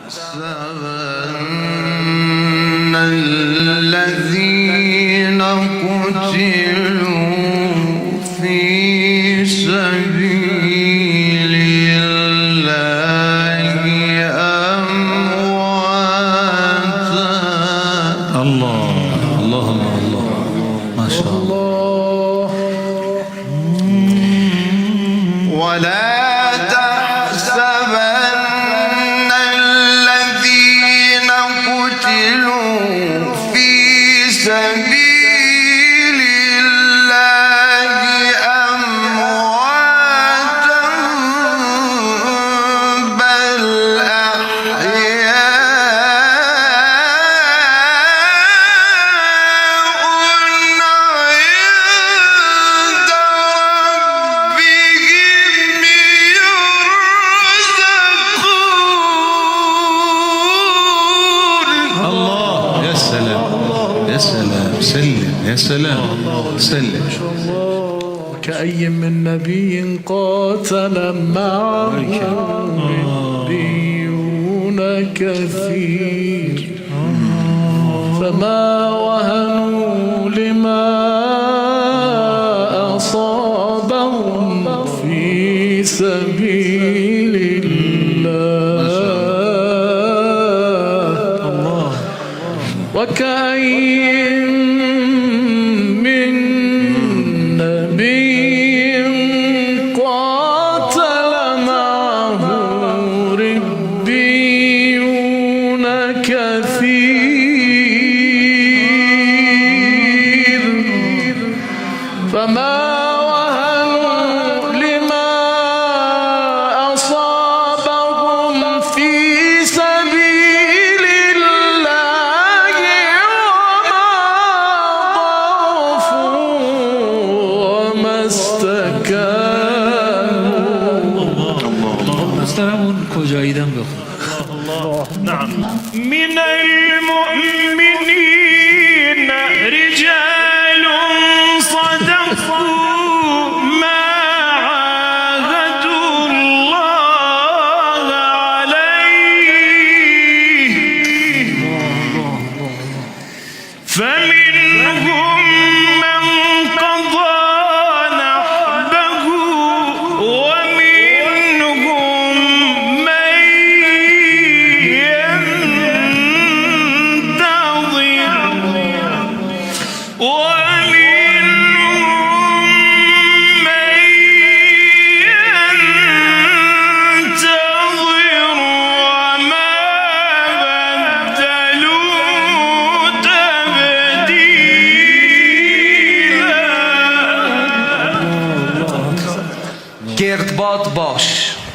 تحسبن الذين قتلوا في سبيل الله أمواتا. الله الله الله الله ما شاء الله. ولا تحسبن الذين قتلوا في سبيل الله أمواتا بل أحياء عند ربهم يرزقون. الله يا سلام يا سلام. سلم يا سلام سلم. كأي من نبي قاتل معه ربيون كثير فما وهنوا لما أصابهم في سبيل الله. وكأي من نبي قاتل معه ربيون كثير فما وهنوا لما أصابهم في سبيل الله وما ضعفوا وما استكانوا. مستمعون کجاییدن بخون. نعم. من المؤمنين رجال صدقوا ما عاهدوا الله عليه فمنهم من قضى نحبه ومنهم من ينتظر ومنهم من ينتظر وما بدلوا تبديلا. گردباد باش